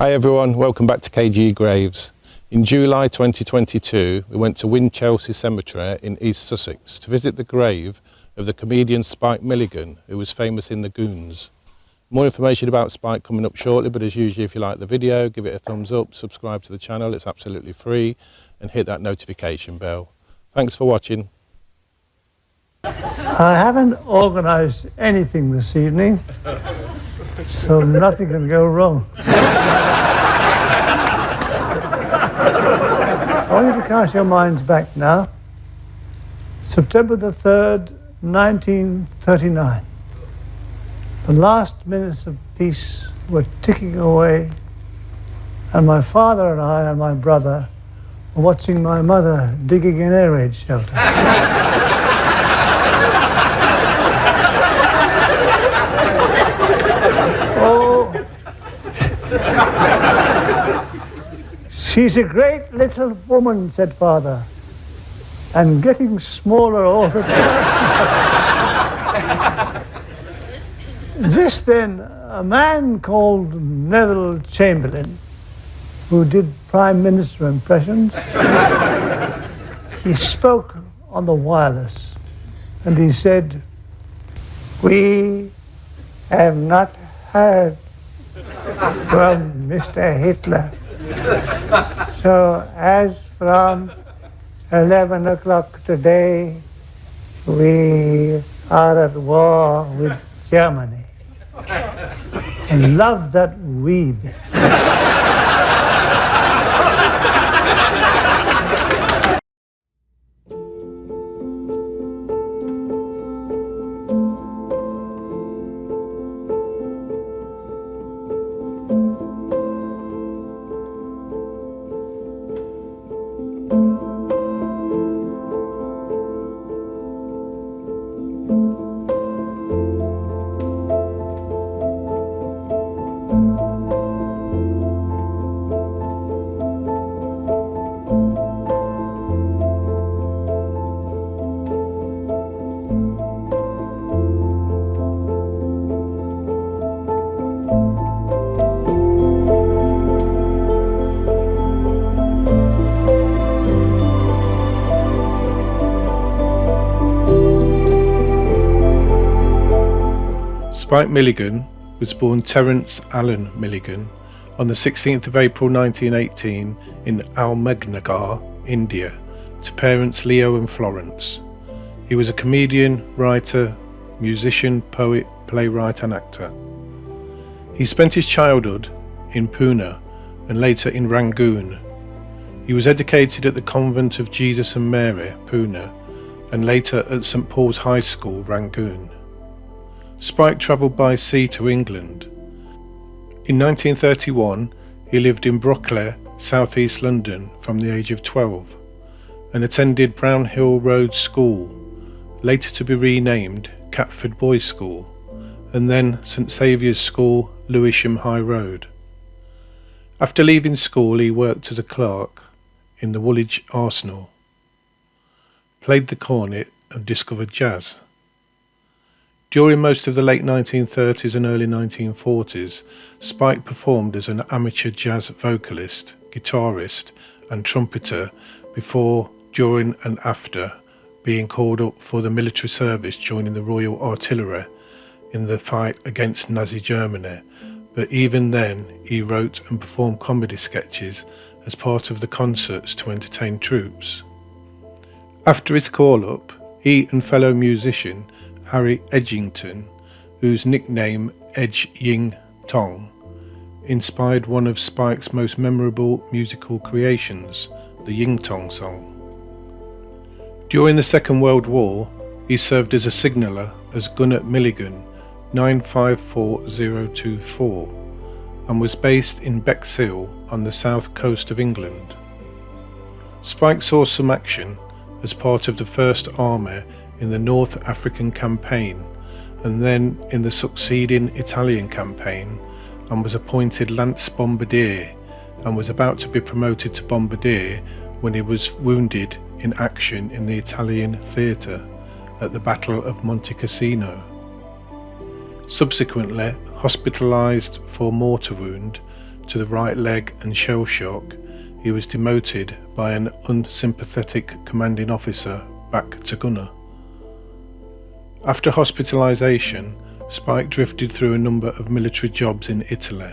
Hi everyone, welcome back to KG Graves. In July 2022, we went to Winchelsea Cemetery in East Sussex to visit the grave of the comedian Spike Milligan, who was famous in the Goons. More information about Spike coming up shortly, but as usual, if you like the video, give it a thumbs up, subscribe to the channel, it's absolutely free, and hit that notification bell. Thanks for watching. I haven't organised anything this evening, so nothing can go wrong. I want you to cast your minds back now. September the 3rd, 1939. The last minutes of peace were ticking away, and my father and I and my brother were watching my mother digging an air raid shelter. She's a great little woman, said Father, and getting smaller all the time. Just then, a man called Neville Chamberlain, who did Prime Minister impressions, he spoke on the wireless, and he said, "We have not heard from Mr. Hitler. So as from 11 o'clock today, we are at war with Germany." I love that wee bit. Spike Milligan was born Terence Allen Milligan on the 16th of April 1918 in Almegnagar, India, to parents Leo and Florence. He was a comedian, writer, musician, poet, playwright and actor. He spent his childhood in Pune and later in Rangoon. He was educated at the Convent of Jesus and Mary, Pune, and later at St Paul's High School, Rangoon. Spike travelled by sea to England. In 1931, he lived in Brockley, South East London, from the age of 12, and attended Brownhill Road School, later to be renamed Catford Boys' School, and then St Saviour's School, Lewisham High Road. After leaving school, he worked as a clerk in the Woolwich Arsenal, played the cornet and discovered jazz. During most of the late 1930s and early 1940s, Spike performed as an amateur jazz vocalist, guitarist and trumpeter before, during and after being called up for the military service, joining the Royal Artillery in the fight against Nazi Germany, but even then he wrote and performed comedy sketches as part of the concerts to entertain troops. After his call-up, he and fellow musician Harry Edgington, whose nickname Edge Ying Tong, inspired one of Spike's most memorable musical creations, the Ying Tong song. During the Second World War, he served as a signaller as Gunner Milligan 954024 and was based in Bexhill on the south coast of England. Spike saw some action as part of the First Army in the North African campaign and then in the succeeding Italian campaign, and was appointed Lance Bombardier and was about to be promoted to Bombardier when he was wounded in action in the Italian theatre at the Battle of Monte Cassino. Subsequently hospitalised for mortar wound to the right leg and shell shock, he was demoted by an unsympathetic commanding officer back to gunner. After hospitalisation, Spike drifted through a number of military jobs in Italy,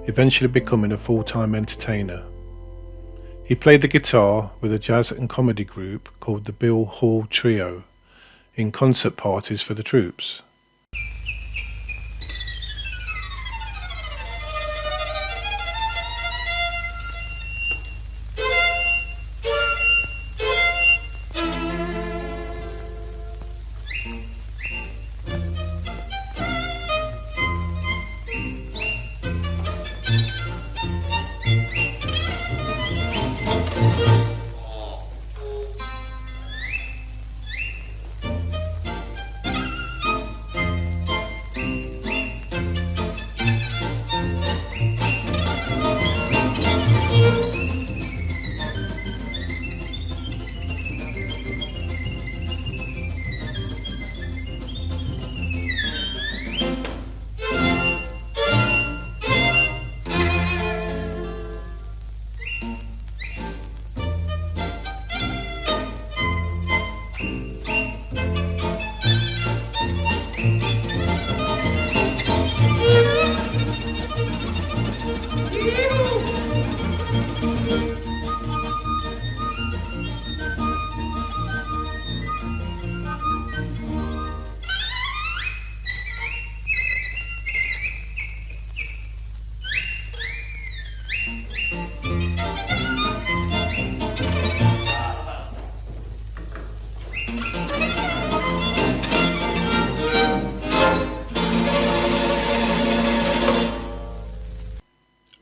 eventually becoming a full-time entertainer. He played the guitar with a jazz and comedy group called the Bill Hall Trio in concert parties for the troops.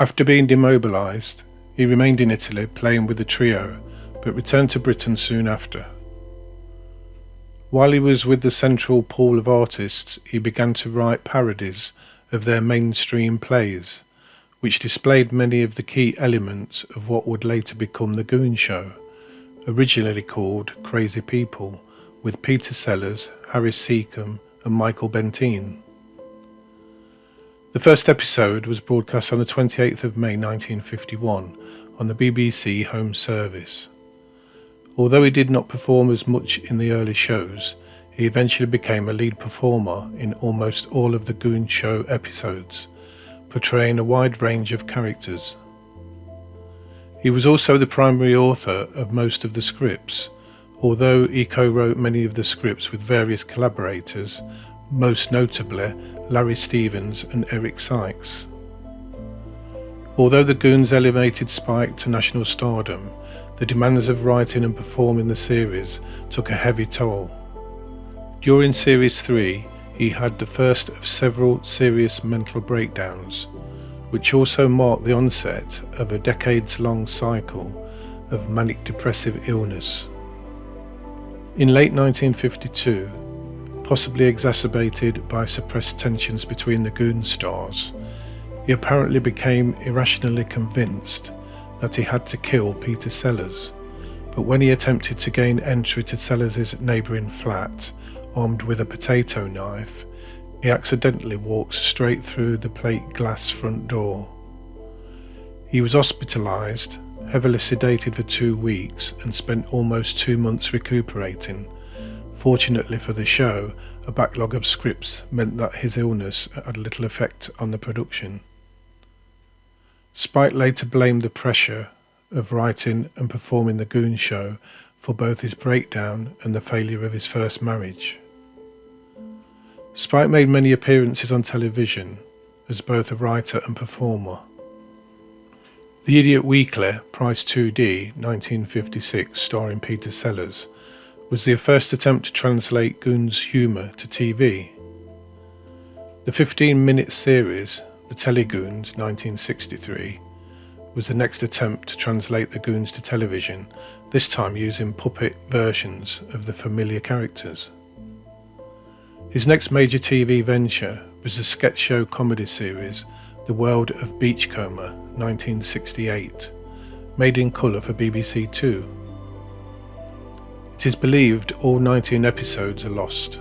After being demobilised, he remained in Italy playing with the trio, but returned to Britain soon after. While he was with the central pool of artists, he began to write parodies of their mainstream plays, which displayed many of the key elements of what would later become the Goon Show, originally called Crazy People, with Peter Sellers, Harry Seacombe and Michael Bentine. The first episode was broadcast on the 28th of May 1951 on the BBC Home Service. Although he did not perform as much in the early shows, he eventually became a lead performer in almost all of the Goon Show episodes, portraying a wide range of characters. He was also the primary author of most of the scripts, although he co-wrote many of the scripts with various collaborators, most notably Larry Stevens and Eric Sykes. Although the Goons elevated Spike to national stardom, the demands of writing and performing the series took a heavy toll. During Series 3, he had the first of several serious mental breakdowns, which also marked the onset of a decades-long cycle of manic-depressive illness. In late 1952, possibly exacerbated by suppressed tensions between the Goon stars, he apparently became irrationally convinced that he had to kill Peter Sellers, but when he attempted to gain entry to Sellers' neighbouring flat, armed with a potato knife, he accidentally walked straight through the plate glass front door. He was hospitalised, heavily sedated for 2 weeks, and spent almost 2 months recuperating. Fortunately for the show, a backlog of scripts meant that his illness had little effect on the production. Spike later blamed the pressure of writing and performing the Goon Show for both his breakdown and the failure of his first marriage. Spike made many appearances on television as both a writer and performer. The Idiot Weekly, Price 2D, 1956, starring Peter Sellers, was the first attempt to translate Goon's humour to TV. The 15-minute series, The Telegoons, 1963, was the next attempt to translate the Goons to television, this time using puppet versions of the familiar characters. His next major TV venture was the sketch show comedy series The World of Beachcomber, 1968, made in colour for BBC Two. It is believed all 19 episodes are lost.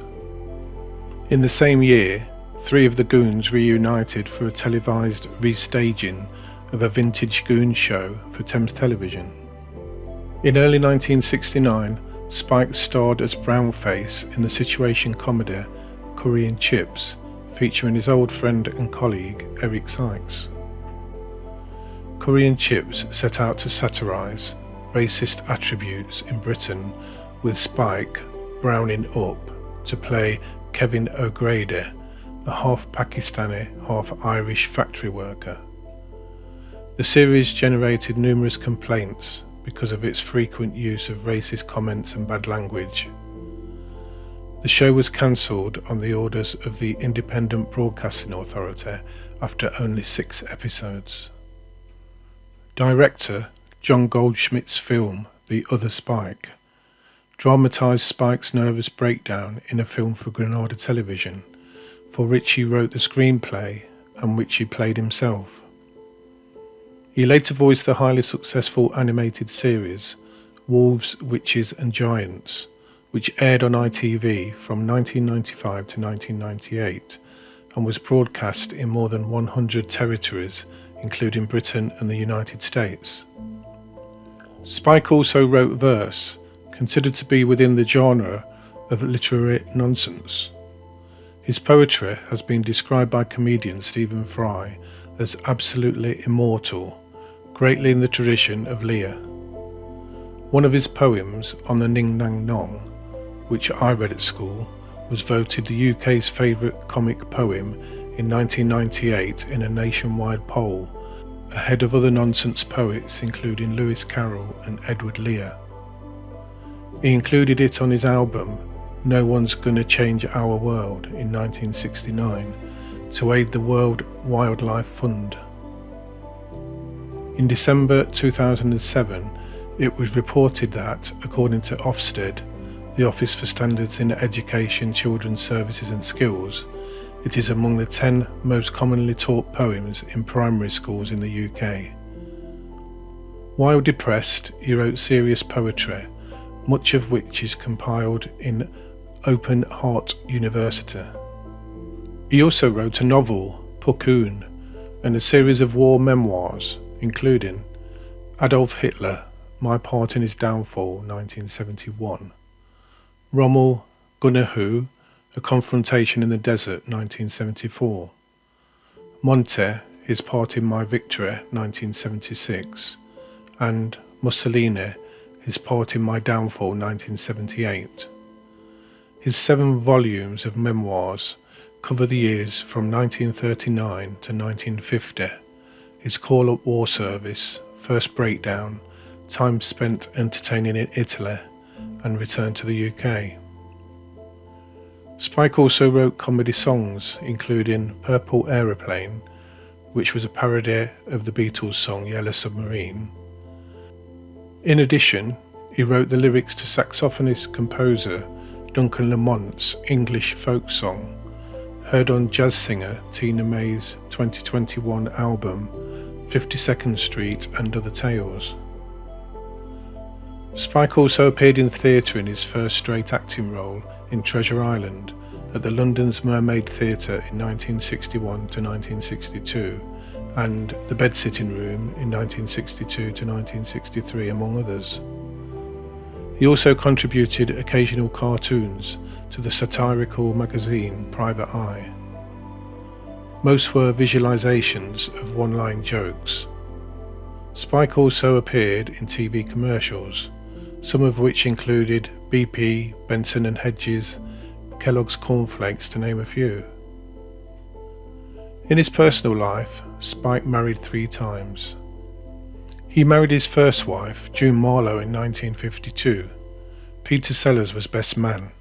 In the same year, 3 of the Goons reunited for a televised restaging of a vintage goons show for Thames Television. In early 1969, Spike starred as Brownface in the situation comedy Curry and Chips, featuring his old friend and colleague Eric Sykes. Curry and Chips set out to satirise racist attributes in Britain, with Spike browning up to play Kevin O'Grady, a half Pakistani, half Irish factory worker. The series generated numerous complaints because of its frequent use of racist comments and bad language. The show was cancelled on the orders of the Independent Broadcasting Authority after only 6 episodes. Director John Goldschmidt's film The Other Spike dramatised Spike's nervous breakdown in a film for Granada Television, for which he wrote the screenplay and which he played himself. He later voiced the highly successful animated series Wolves, Witches and Giants, which aired on ITV from 1995 to 1998 and was broadcast in more than 100 territories, including Britain and the United States. Spike also wrote verse, considered to be within the genre of literary nonsense. His poetry has been described by comedian Stephen Fry as absolutely immortal, greatly in the tradition of Lear. One of his poems, On the Ning Nang Nong, which I read at school, was voted the UK's favourite comic poem in 1998 in a nationwide poll, ahead of other nonsense poets including Lewis Carroll and Edward Lear. He included it on his album No One's Gonna Change Our World in 1969 to aid the World Wildlife Fund. In December 2007, it was reported that, according to Ofsted, the Office for Standards in Education, Children's Services and Skills, it is among the 10 most commonly taught poems in primary schools in the UK. While depressed, he wrote serious poetry, much of which is compiled in Open Heart University. He also wrote a novel, Puckoon, and a series of war memoirs, including Adolf Hitler, My Part in His Downfall, 1971, Rommel, Gunner Who, A Confrontation in the Desert, 1974, Monte, His Part in My Victory, 1976, and Mussolini, His Part in My Downfall, 1978. His 7 volumes of memoirs cover the years from 1939 to 1950, his call-up war service, first breakdown, time spent entertaining in Italy, and return to the UK. Spike also wrote comedy songs, including Purple Aeroplane, which was a parody of the Beatles' song Yellow Submarine. In addition, he wrote the lyrics to saxophonist-composer Duncan Lamont's English folk song, heard on jazz singer Tina May's 2021 album 52nd Street and Other Tales. Spike also appeared in theatre in his first straight acting role in Treasure Island at the London's Mermaid Theatre in 1961 to 1962 and The Bed-Sitting Room in 1962 to 1963, among others. He also contributed occasional cartoons to the satirical magazine Private Eye. Most were visualizations of one-line jokes. Spike also appeared in TV commercials, some of which included BP, Benson and Hedges, Kellogg's Cornflakes, to name a few. In his personal life, Spike married 3 times. He married his first wife, June Marlowe, in 1952. Peter Sellers was best man.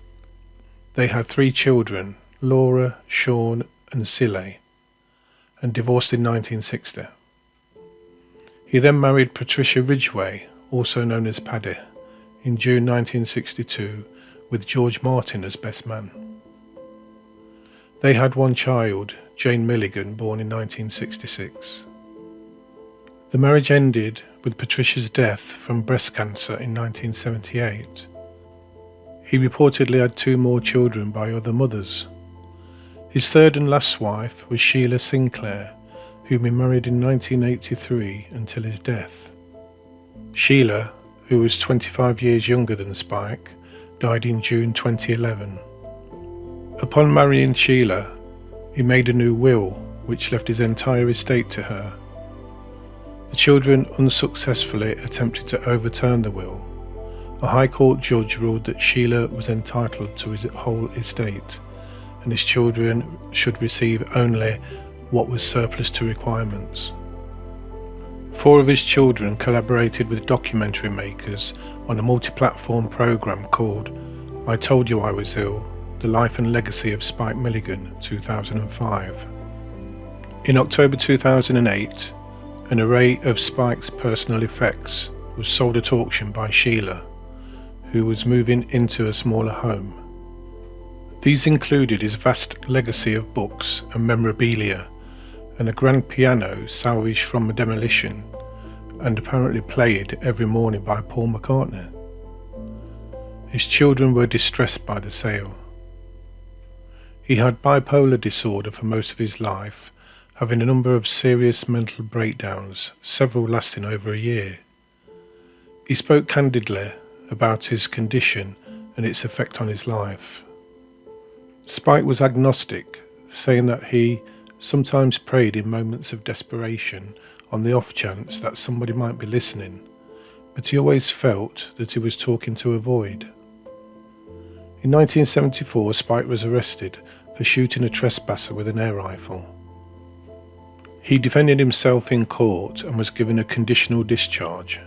They had 3 children, Laura, Sean and Silly, and divorced in 1960. He then married Patricia Ridgway, also known as Paddy, in June 1962, with George Martin as best man. They had 1 child, Jane Milligan, born in 1966. The marriage ended with Patricia's death from breast cancer in 1978. He reportedly had 2 more children by other mothers. His third and last wife was Sheila Sinclair, whom he married in 1983 until his death. Sheila, who was 25 years younger than Spike, died in June 2011. Upon marrying Sheila, he made a new will which left his entire estate to her. The children unsuccessfully attempted to overturn the will. A High Court judge ruled that Sheila was entitled to his whole estate, and his children should receive only what was surplus to requirements. 4 of his children collaborated with documentary makers on a multi-platform program called I Told You I Was Ill, The Life and Legacy of Spike Milligan, 2005. In October 2008, an array of Spike's personal effects was sold at auction by Sheila, who was moving into a smaller home. These included his vast legacy of books and memorabilia, and a grand piano salvaged from a demolition and apparently played every morning by Paul McCartney. His children were distressed by the sale. He had bipolar disorder for most of his life, having a number of serious mental breakdowns, several lasting over a year. He spoke candidly about his condition and its effect on his life. Spike was agnostic, saying that he sometimes prayed in moments of desperation on the off chance that somebody might be listening, but he always felt that he was talking to a void. In 1974, Spike was arrested for shooting a trespasser with an air rifle. He defended himself in court and was given a conditional discharge.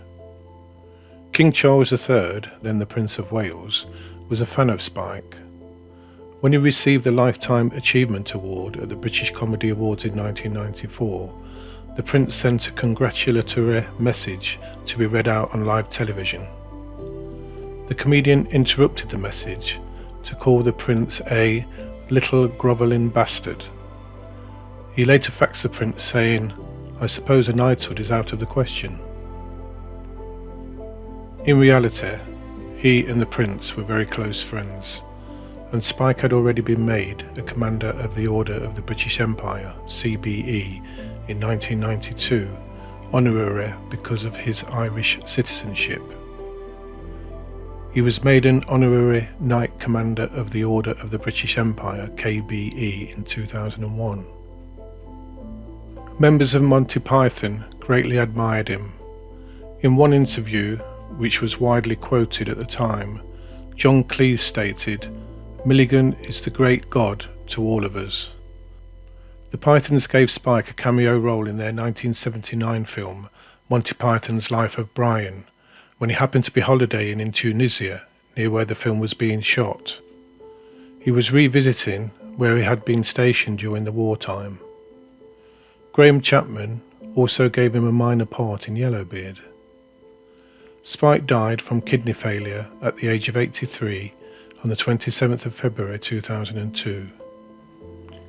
King Charles III, then the Prince of Wales, was a fan of Spike. When he received the Lifetime Achievement Award at the British Comedy Awards in 1994, the Prince sent a congratulatory message to be read out on live television. The comedian interrupted the message to call the Prince a little grovelling bastard. He later faxed the Prince saying, "I suppose a knighthood is out of the question." In reality, he and the Prince were very close friends, and Spike had already been made a Commander of the Order of the British Empire, CBE, in 1992, honorary because of his Irish citizenship. He was made an honorary Knight Commander of the Order of the British Empire, KBE, in 2001. Members of Monty Python greatly admired him. In one interview, which was widely quoted at the time, John Cleese stated, "Milligan is the great god to all of us." The Pythons gave Spike a cameo role in their 1979 film, Monty Python's Life of Brian, when he happened to be holidaying in Tunisia, near where the film was being shot. He was revisiting where he had been stationed during the wartime. Graham Chapman also gave him a minor part in Yellowbeard. Spike died from kidney failure at the age of 83 on the 27th of February 2002.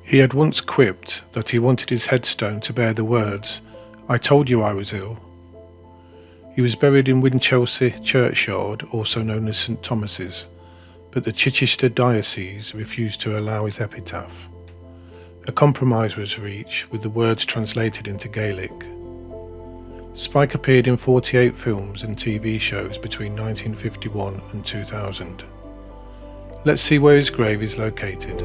He had once quipped that he wanted his headstone to bear the words, "I told you I was ill." He was buried in Winchelsea churchyard, also known as St Thomas's, but the Chichester diocese refused to allow his epitaph. A compromise was reached with the words translated into Gaelic. Spike appeared in 48 films and TV shows between 1951 and 2000. Let's see where his grave is located.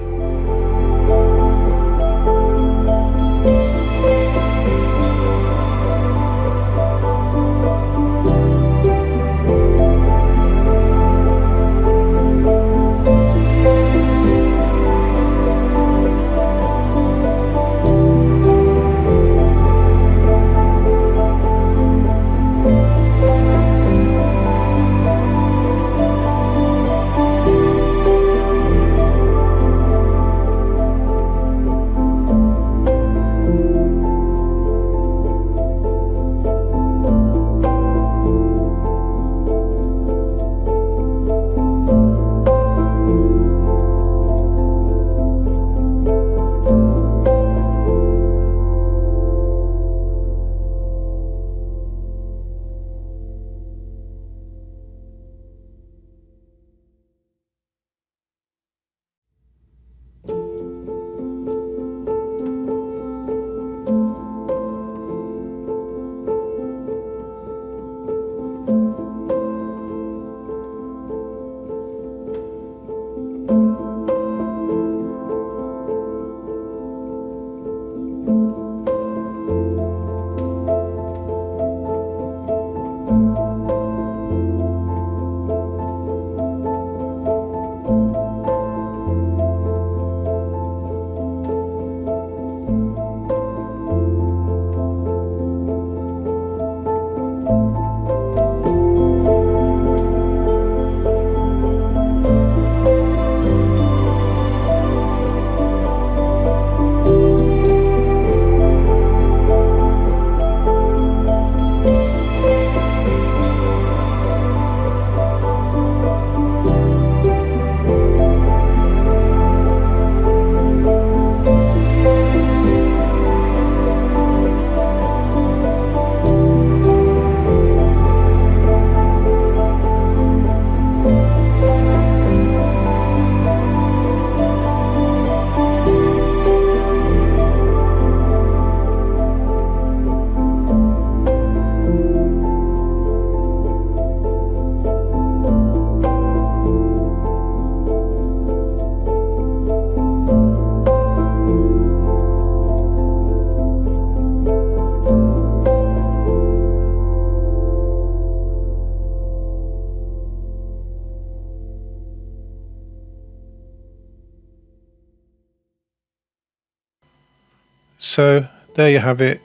So there you have it,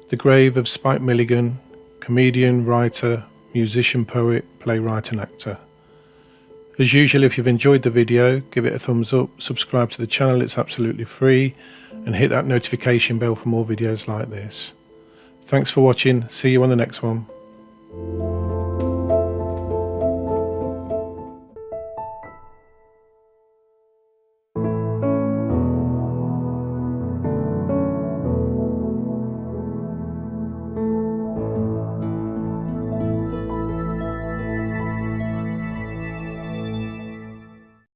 the grave of Spike Milligan, comedian, writer, musician, poet, playwright and actor. As usual, if you've enjoyed the video, give it a thumbs up, subscribe to the channel, it's absolutely free, and hit that notification bell for more videos like this. Thanks for watching, see you on the next one.